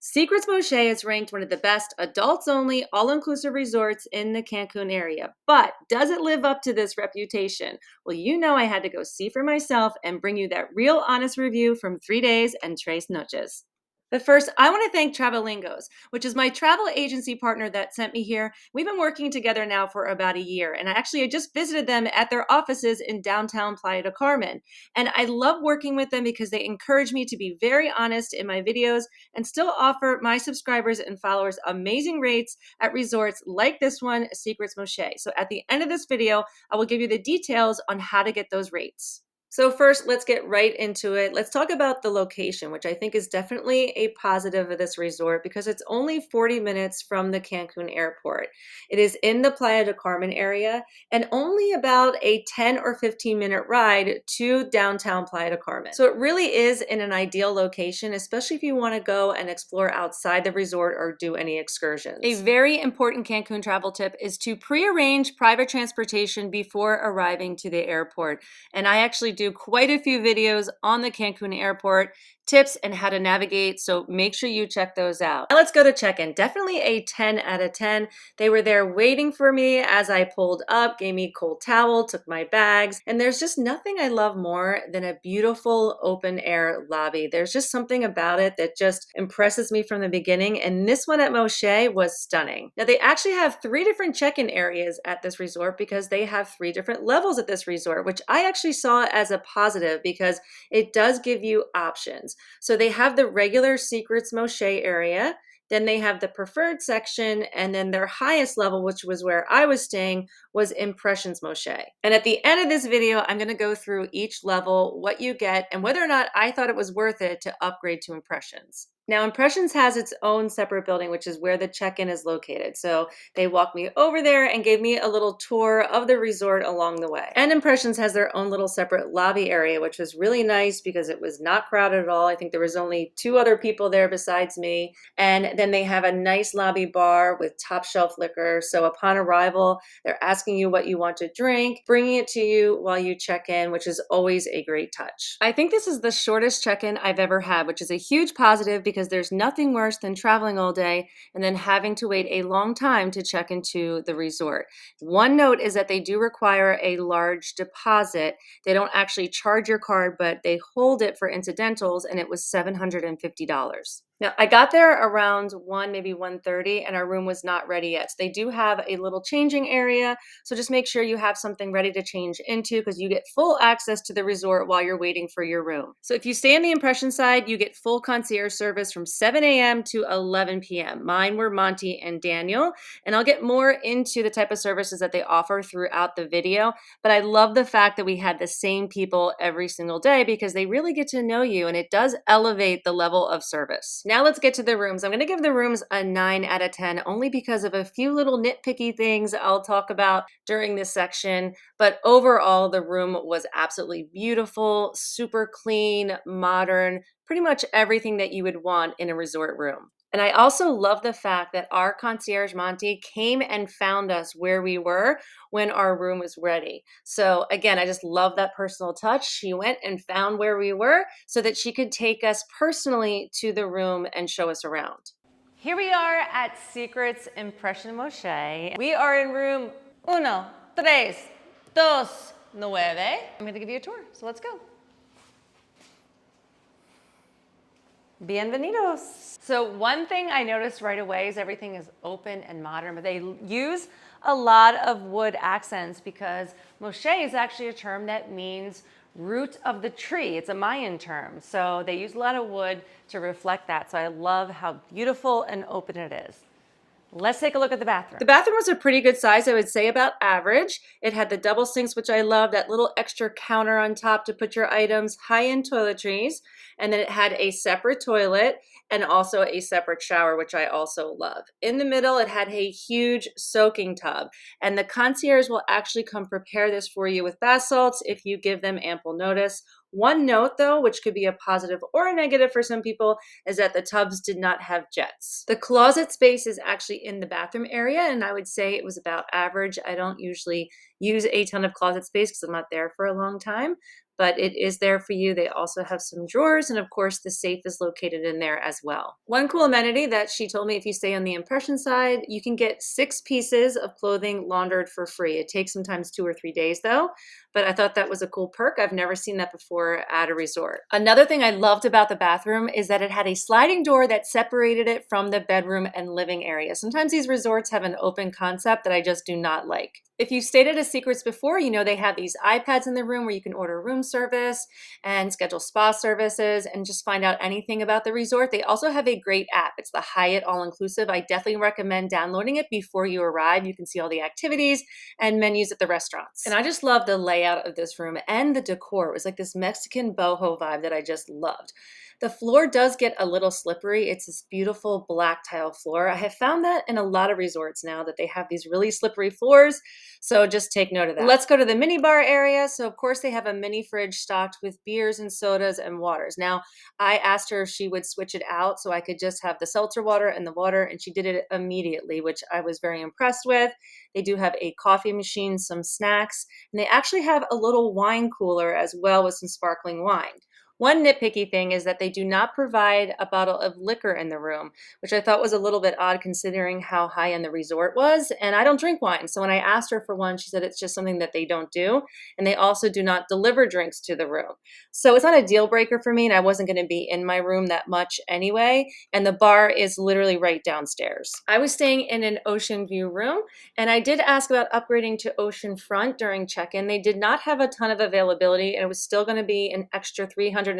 Secrets Moxche is ranked one of the best adults-only, all-inclusive resorts in the Cancun area. But does it live up to this reputation? Well, you know I had to go see for myself and bring you that real honest review from 3 days and 3 noches. But first, I want to thank Travelingos, which is my travel agency partner that sent me here. We've been working together now for about a year, and I just visited them at their offices in downtown Playa del Carmen. And I love working with them because they encourage me to be very honest in my videos and still offer my subscribers and followers amazing rates at resorts like this one, Secrets Moxche. So at the end of this video, I will give you the details on how to get those rates. So first, let's get right into it. Let's talk about the location, which I think is definitely a positive of this resort because it's only 40 minutes from the Cancun Airport. It is in the Playa del Carmen area and only about a 10 or 15-minute ride to downtown Playa del Carmen. So it really is in an ideal location, especially if you want to go and explore outside the resort or do any excursions. A very important Cancun travel tip is to pre-arrange private transportation before arriving to the airport. And I actually do quite a few videos on the Cancun Airport, tips and how to navigate, so make sure you check those out. Now let's go to check-in. Definitely a 10 out of 10. They were there waiting for me as I pulled up, gave me a cold towel, took my bags, and there's just nothing I love more than a beautiful open air lobby. There's just something about it that just impresses me from the beginning, and this one at Moxche was stunning. Now they actually have 3 different check-in areas at this resort because they have 3 different levels at this resort, which I actually saw as a positive because it does give you options. So they have the regular Secrets Moxche area, then they have the preferred section, and then their highest level, which was where I was staying, was Impressions Moxche. And at the end of this video, I'm going to go through each level, what you get, and whether or not I thought it was worth it to upgrade to Impressions. Now, Impressions has its own separate building, which is where the check-in is located. So they walked me over there and gave me a little tour of the resort along the way. And Impressions has their own little separate lobby area, which was really nice because it was not crowded at all. I think there was only 2 other people there besides me. And then they have a nice lobby bar with top shelf liquor. So upon arrival, they're asking you what you want to drink, bringing it to you while you check in, which is always a great touch. I think this is the shortest check-in I've ever had, which is a huge positive because there's nothing worse than traveling all day and then having to wait a long time to check into the resort. One note is that they do require a large deposit. They don't actually charge your card, but they hold it for incidentals, and it was $750. Now, I got there around 1, maybe 1:30, and our room was not ready yet. So they do have a little changing area, so just make sure you have something ready to change into because you get full access to the resort while you're waiting for your room. So if you stay on the Impression side, you get full concierge service from 7 a.m. to 11 p.m. Mine were Monty and Daniel, and I'll get more into the type of services that they offer throughout the video, but I love the fact that we had the same people every single day because they really get to know you, and it does elevate the level of service. Now let's get to the rooms. I'm going to give the rooms a 9 out of 10 only because of a few little nitpicky things I'll talk about during this section. But overall, the room was absolutely beautiful, super clean, modern, pretty much everything that you would want in a resort room. And I also love the fact that our concierge, Monty, came and found us where we were when our room was ready. So again, I just love that personal touch. She went and found where we were so that she could take us personally to the room and show us around. Here we are at Secrets Impression Moxche. We are in room 1329. I'm going to give you a tour, so let's go. Bienvenidos. So one thing I noticed right away is everything is open and modern, but they use a lot of wood accents because Moxche is actually a term that means root of the tree. It's a Mayan term. So they use a lot of wood to reflect that. So I love how beautiful and open it is. Let's take a look at the bathroom. The bathroom was a pretty good size, I would say about average. It had the double sinks, which I love, that little extra counter on top to put your items, high-end toiletries, and then it had a separate toilet and also a separate shower, which I also love. In the middle, it had a huge soaking tub, and the concierge will actually come prepare this for you with bath salts if you give them ample notice. One note though, which could be a positive or a negative for some people, is that the tubs did not have jets. The closet space is actually in the bathroom area, and I would say it was about average. I don't usually use a ton of closet space because I'm not there for a long time, but it is there for you. They also have some drawers, and of course, the safe is located in there as well. One cool amenity that she told me, if you stay on the impression side, you can get 6 pieces of clothing laundered for free. It takes sometimes 2 or 3 days though, but I thought that was a cool perk. I've never seen that before at a resort. Another thing I loved about the bathroom is that it had a sliding door that separated it from the bedroom and living area. Sometimes these resorts have an open concept that I just do not like. If you've stayed at a Secrets before, you know they have these iPads in the room where you can order room service and schedule spa services and just find out anything about the resort. They also have a great app. It's the Hyatt All-Inclusive. I definitely recommend downloading it before you arrive. You can see all the activities and menus at the restaurants. And I just love the layout of this room and the decor. It was like this Mexican boho vibe that I just loved. The floor does get a little slippery. It's this beautiful black tile floor. I have found that in a lot of resorts now that they have these really slippery floors. So just take note of that. Let's go to the mini bar area. So of course they have a mini fridge stocked with beers and sodas and waters. Now I asked her if she would switch it out so I could just have the seltzer water and the water, and she did it immediately, which I was very impressed with. They do have a coffee machine, some snacks, and they actually have a little wine cooler as well with some sparkling wine. One nitpicky thing is that they do not provide a bottle of liquor in the room, which I thought was a little bit odd considering how high end the resort was. And I don't drink wine. So when I asked her for one, she said it's just something that they don't do. And they also do not deliver drinks to the room. So it's not a deal breaker for me. And I wasn't going to be in my room that much anyway. And the bar is literally right downstairs. I was staying in an ocean view room, and I did ask about upgrading to ocean front during check-in. They did not have a ton of availability, and it was still going to be an extra $350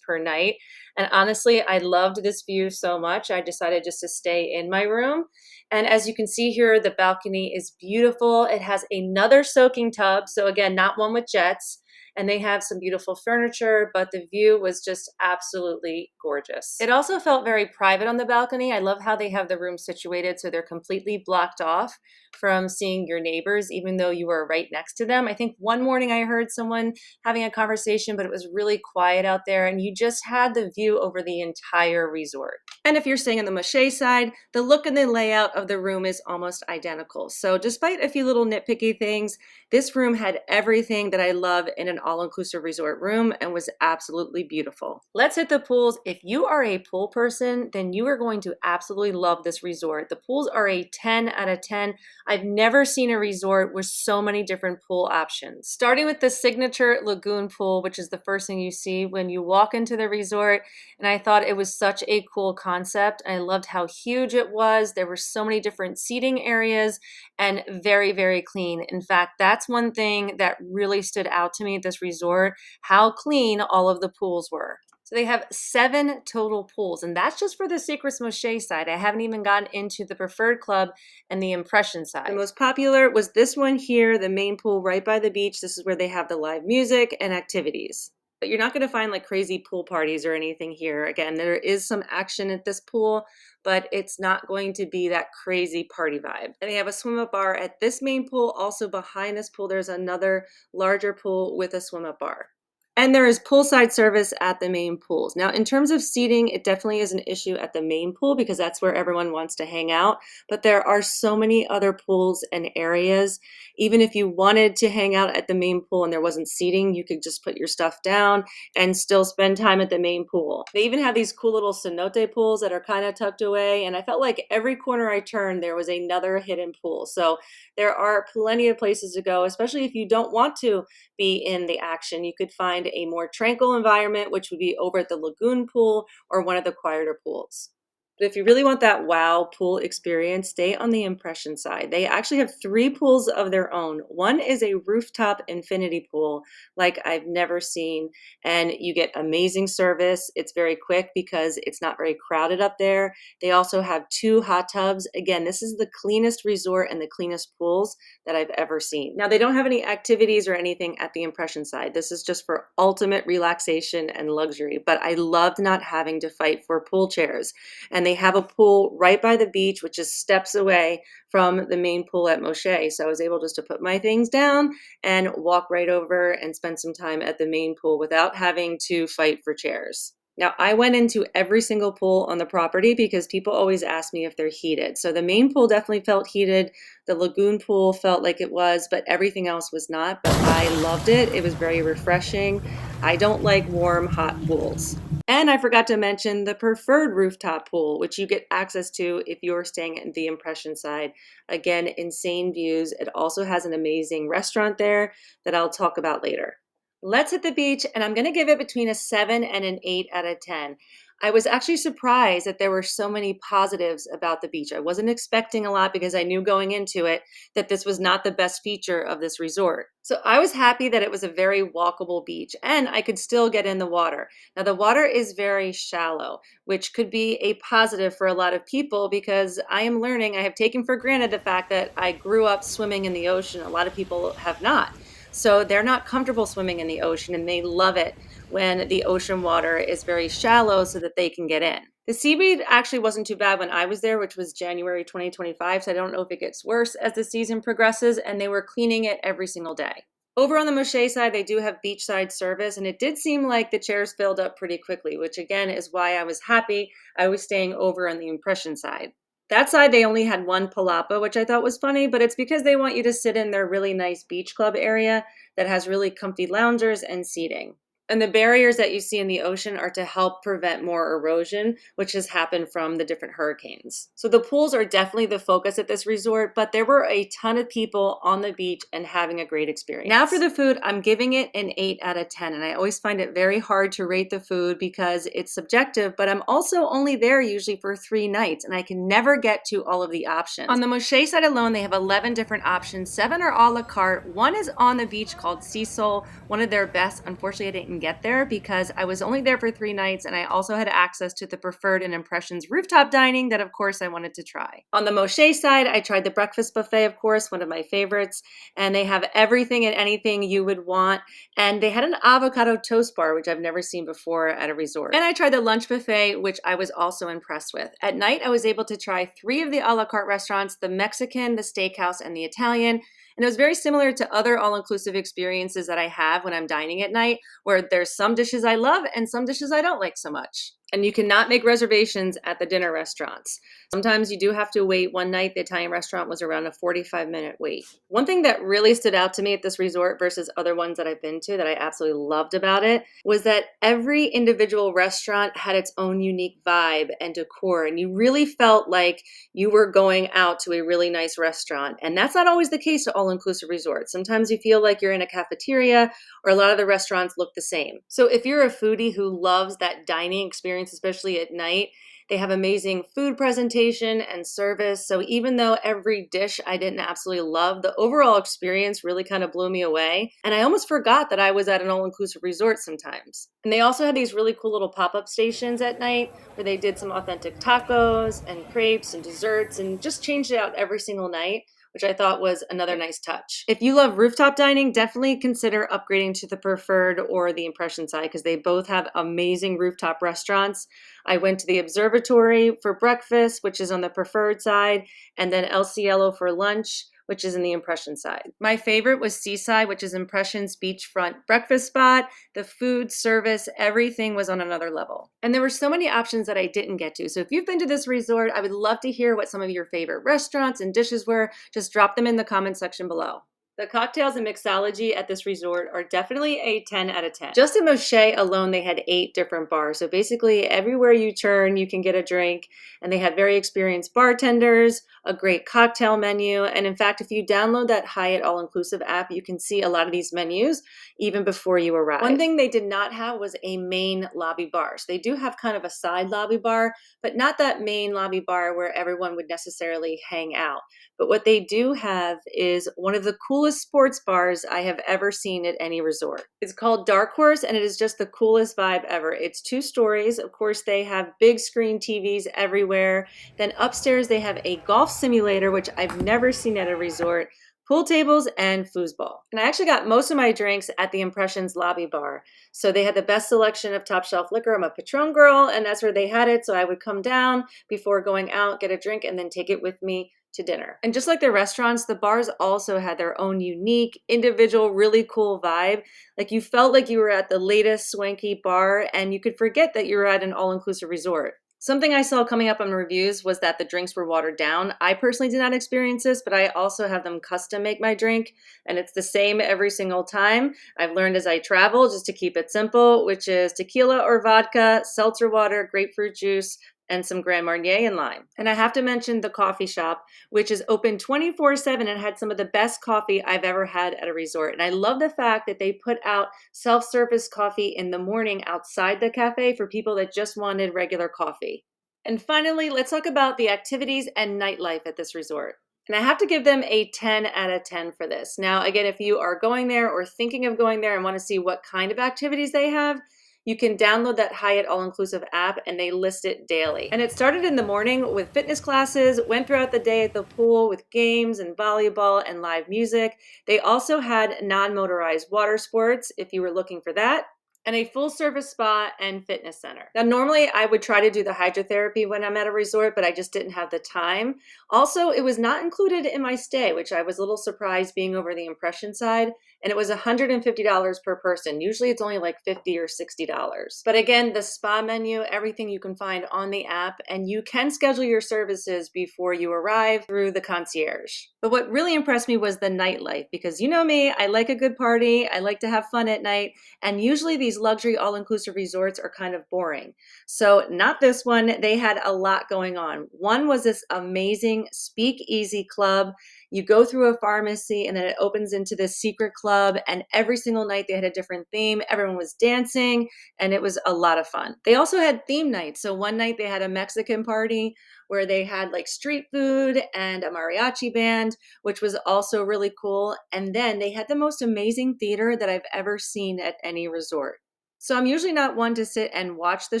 per night. And honestly, I loved this view so much, I decided just to stay in my room. And as you can see here, the balcony is beautiful. It has another soaking tub. So again, not one with jets. And they have some beautiful furniture, but the view was just absolutely gorgeous. It also felt very private on the balcony. I love how they have the room situated so they're completely blocked off from seeing your neighbors, even though you were right next to them. I think one morning I heard someone having a conversation, but it was really quiet out there, and you just had the view over the entire resort. And if you're staying on the Moxche side, the look and the layout of the room is almost identical. So despite a few little nitpicky things, this room had everything that I love in an all-inclusive resort room and was absolutely beautiful. Let's hit the pools. If you are a pool person, then you are going to absolutely love this resort. The pools are a 10 out of 10. I've never seen a resort with so many different pool options. Starting with the signature lagoon pool, which is the first thing you see when you walk into the resort. And I thought it was such a cool concept. I loved how huge it was. There were so many different seating areas and very, very clean. In fact, that's one thing that really stood out to me at this resort, how clean all of the pools were. So they have 7 total pools, and that's just for the Secrets Moxche side. I haven't even gotten into the Preferred Club and the Impression side. The most popular was this one here, the main pool right by the beach. This is where they have the live music and activities. But you're not going to find like crazy pool parties or anything here. Again, there is some action at this pool, but it's not going to be that crazy party vibe. And they have a swim-up bar at this main pool. Also behind this pool, there's another larger pool with a swim-up bar. And there is poolside service at the main pools. Now, in terms of seating, it definitely is an issue at the main pool because that's where everyone wants to hang out. But there are so many other pools and areas. Even if you wanted to hang out at the main pool and there wasn't seating, you could just put your stuff down and still spend time at the main pool. They even have these cool little cenote pools that are kind of tucked away. And I felt like every corner I turned, there was another hidden pool. So there are plenty of places to go, especially if you don't want to be in the action. You could find a more tranquil environment, which would be over at the lagoon pool or one of the quieter pools. But if you really want that wow pool experience, stay on the Impression side. They actually have 3 pools of their own. One is a rooftop infinity pool like I've never seen, and you get amazing service. It's very quick because it's not very crowded up there. They also have 2 hot tubs. Again, this is the cleanest resort and the cleanest pools that I've ever seen. Now, they don't have any activities or anything at the Impression side. This is just for ultimate relaxation and luxury, but I loved not having to fight for pool chairs. And they have a pool right by the beach, which is steps away from the main pool at Moxche. So I was able just to put my things down and walk right over and spend some time at the main pool without having to fight for chairs. Now, I went into every single pool on the property because people always ask me if they're heated. So the main pool definitely felt heated. The lagoon pool felt like it was, but everything else was not. But I loved it. It was very refreshing. I don't like warm, hot pools. And I forgot to mention the preferred rooftop pool, which you get access to if you're staying at the Impression side. Again, insane views. It also has an amazing restaurant there that I'll talk about later. Let's hit the beach, and I'm going to give it between a 7 and an 8 out of 10. I was actually surprised that there were so many positives about the beach. I wasn't expecting a lot because I knew going into it that this was not the best feature of this resort. So I was happy that it was a very walkable beach and I could still get in the water. Now, the water is very shallow, which could be a positive for a lot of people because I am learning, I have taken for granted the fact that I grew up swimming in the ocean. A lot of people have not. So they're not comfortable swimming in the ocean and they love it when the ocean water is very shallow so that they can get in. The seaweed actually wasn't too bad when I was there, which was January 2025. So I don't know if it gets worse as the season progresses, and they were cleaning it every single day. Over on the Moxche side, they do have beachside service, and it did seem like the chairs filled up pretty quickly, which again is why I was happy I was staying over on the Impression side. That side, they only had one palapa, which I thought was funny, but it's because they want you to sit in their really nice beach club area that has really comfy loungers and seating. And the barriers that you see in the ocean are to help prevent more erosion, which has happened from the different hurricanes. So the pools are definitely the focus at this resort, but there were a ton of people on the beach and having a great experience. Now for the food, I'm giving it an 8 out of 10. And I always find it very hard to rate the food because it's subjective, but I'm also only there usually for 3 nights and I can never get to all of the options. On the Moxche side alone, they have 11 different options. 7 are a la carte. One is on the beach called Sea Soul, one of their best. Unfortunately, I didn't get there because I was only there for 3 nights and I also had access to the Preferred and Impressions rooftop dining that of course I wanted to try. On the Moxche side, I tried the breakfast buffet, of course, one of my favorites, and they have everything and anything you would want. And they had an avocado toast bar, which I've never seen before at a resort. And I tried the lunch buffet, which I was also impressed with. At night, I was able to try 3 of the a la carte restaurants, the Mexican, the steakhouse, and the Italian. And it was very similar to other all-inclusive experiences that I have when I'm dining at night, where there's some dishes I love and some dishes I don't like so much. And you cannot make reservations at the dinner restaurants. Sometimes you do have to wait. One night, the Italian restaurant was around a 45-minute wait. One thing that really stood out to me at this resort versus other ones that I've been to that I absolutely loved about it was that every individual restaurant had its own unique vibe and decor. And you really felt like you were going out to a really nice restaurant. And that's not always the case at all-inclusive resorts. Sometimes you feel like you're in a cafeteria or a lot of the restaurants look the same. So if you're a foodie who loves that dining experience, especially at night, they have amazing food presentation and service. So even though every dish I didn't absolutely love, the overall experience really kind of blew me away. And I almost forgot that I was at an all-inclusive resort sometimes. And they also had these really cool little pop-up stations at night where they did some authentic tacos and crepes and desserts and just changed it out every single night, which I thought was another nice touch. If you love rooftop dining, definitely consider upgrading to the Preferred or the Impression side because they both have amazing rooftop restaurants. I went to the Observatory for breakfast, which is on the Preferred side, and then El Cielo for lunch, which is in the Impression side. My favorite was Seaside, which is Impression's beachfront breakfast spot. The food, service, everything was on another level. And there were so many options that I didn't get to. So if you've been to this resort, I would love to hear what some of your favorite restaurants and dishes were. Just drop them in the comment section below. The cocktails and mixology at this resort are definitely a 10 out of 10. Just in Moxche alone, they had 8 different bars. So basically everywhere you turn, you can get a drink, and they had very experienced bartenders, a great cocktail menu. And in fact, if you download that Hyatt All-Inclusive app, you can see a lot of these menus even before you arrive. One thing they did not have was a main lobby bar. So they do have kind of a side lobby bar, but not that main lobby bar where everyone would necessarily hang out. But what they do have is one of the coolest sports bars I have ever seen at any resort. It's called Dark Horse, and it is just the coolest vibe ever. It's 2 stories. Of course, they have big screen TVs everywhere. Then upstairs, they have a golf simulator, which I've never seen at a resort, pool tables, and foosball. And I actually got most of my drinks at the Impressions lobby bar. So they had the best selection of top shelf liquor. I'm a Patron girl, and that's where they had it. So I would come down before going out, get a drink, and then take it with me to dinner. And just like the restaurants, the bars also had their own unique, individual, really cool vibe. Like you felt like you were at the latest swanky bar and you could forget that you were at an all-inclusive resort. Something I saw coming up on reviews was that the drinks were watered down. I personally did not experience this, but I also have them custom make my drink, and it's the same every single time. I've learned as I travel just to keep it simple, which is tequila or vodka, seltzer water, grapefruit juice, and some Grand Marnier and lime. And I have to mention the coffee shop, which is open 24/7 and had some of the best coffee I've ever had at a resort. And I love the fact that they put out self-service coffee in the morning outside the cafe for people that just wanted regular coffee. And finally, let's talk about the activities and nightlife at this resort. And I have to give them a 10 out of 10 for this. Now, again, if you are going there or thinking of going there and want to see what kind of activities they have, you can download that Hyatt All-Inclusive app and they list it daily. And it started in the morning with fitness classes, went throughout the day at the pool with games and volleyball and live music. They also had non-motorized water sports if you were looking for that, and a full service spa and fitness center. Now, normally I would try to do the hydrotherapy when I'm at a resort, but I just didn't have the time. Also, it was not included in my stay, which I was a little surprised being over the Impression side, and it was $150 per person. Usually it's only like $50 or $60. But again, the spa menu, everything you can find on the app, and you can schedule your services before you arrive through the concierge. But what really impressed me was the nightlife, because you know me, I like a good party, I like to have fun at night, and usually these luxury all-inclusive resorts are kind of boring. So not this one, they had a lot going on. One was this amazing speakeasy club. You go through a pharmacy and then it opens into this secret club, and every single night they had a different theme. Everyone was dancing and it was a lot of fun. They also had theme nights. So one night they had a Mexican party where they had like street food and a mariachi band, which was also really cool. And then they had the most amazing theater that I've ever seen at any resort. So I'm usually not one to sit and watch the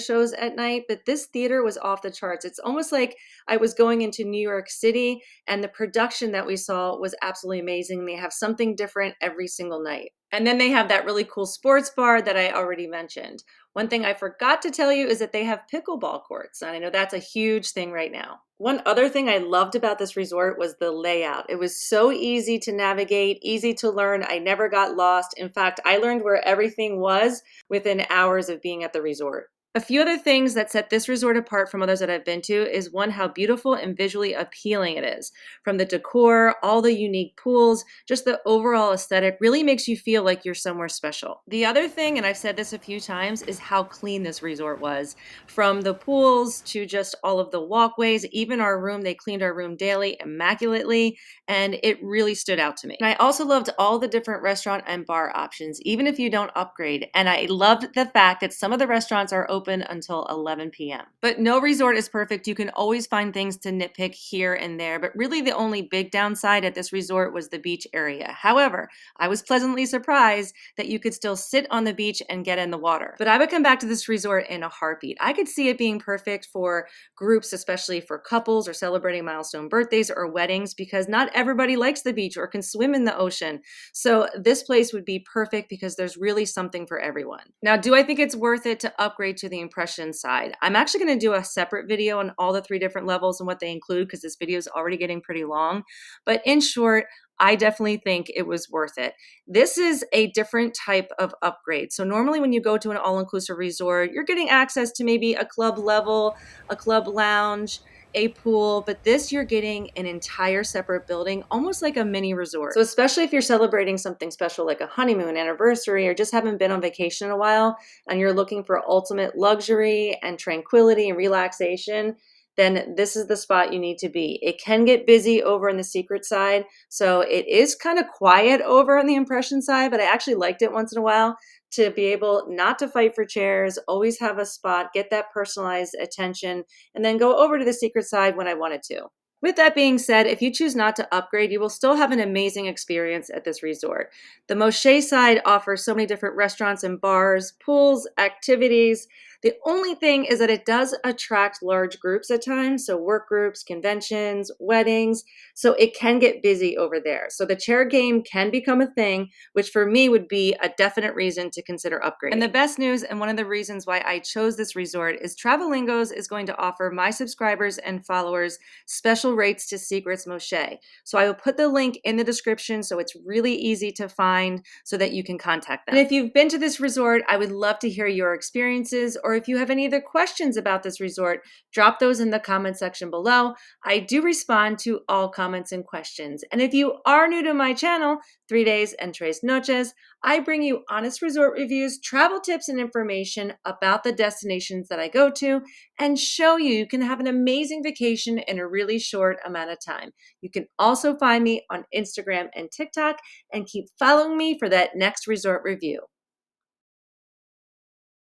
shows at night, but this theater was off the charts. It's almost like I was going into New York City, and the production that we saw was absolutely amazing. They have something different every single night. And then they have that really cool sports bar that I already mentioned. One thing I forgot to tell you is that they have pickleball courts, and I know that's a huge thing right now. One other thing I loved about this resort was the layout. It was so easy to navigate, easy to learn. I never got lost. In fact, I learned where everything was within hours of being at the resort. A few other things that set this resort apart from others that I've been to is one, how beautiful and visually appealing it is. From the decor, all the unique pools, just the overall aesthetic really makes you feel like you're somewhere special. The other thing, and I've said this a few times, is how clean this resort was. From the pools to just all of the walkways, even our room, they cleaned our room daily immaculately, and it really stood out to me. And I also loved all the different restaurant and bar options, even if you don't upgrade. And I loved the fact that some of the restaurants are open until 11 p.m. But no resort is perfect. You can always find things to nitpick here and there, but really the only big downside at this resort was the beach area. However, I was pleasantly surprised that you could still sit on the beach and get in the water. But I would come back to this resort in a heartbeat. I could see it being perfect for groups, especially for couples or celebrating milestone birthdays or weddings, because not everybody likes the beach or can swim in the ocean. So this place would be perfect because there's really something for everyone. Now, do I think it's worth it to upgrade to the Impression side? I'm actually going to do a separate video on all the 3 different levels and what they include, because this video is already getting pretty long. But in short, I definitely think it was worth it. This is a different type of upgrade. So normally when you go to an all-inclusive resort, you're getting access to maybe a club level, a club lounge, a pool, but this you're getting an entire separate building, almost like a mini resort. So especially if you're celebrating something special like a honeymoon anniversary or just haven't been on vacation in a while and you're looking for ultimate luxury and tranquility and relaxation, then this is the spot you need to be. It can get busy over in the secret side, so it is kind of quiet over on the Impression side, but I actually liked it once in a while to be able not to fight for chairs, always have a spot, get that personalized attention, and then go over to the secret side when I wanted to. With that being said, if you choose not to upgrade, you will still have an amazing experience at this resort. The Moxche side offers so many different restaurants and bars, pools, activities. The only thing is that it does attract large groups at times, so work groups, conventions, weddings, so it can get busy over there. So the chair game can become a thing, which for me would be a definite reason to consider upgrading. And the best news, and one of the reasons why I chose this resort, is Travelingos is going to offer my subscribers and followers special rates to Secrets Moxche. So I will put the link in the description so it's really easy to find so that you can contact them. And if you've been to this resort, I would love to hear your experiences, or if you have any other questions about this resort, drop those in the comment section below. I do respond to all comments and questions. And if you are new to my channel, 3 Days and Tres Noches, I bring you honest resort reviews, travel tips, and information about the destinations that I go to, and show you can have an amazing vacation in a really short amount of time. You can also find me on Instagram and TikTok, and keep following me for that next resort review.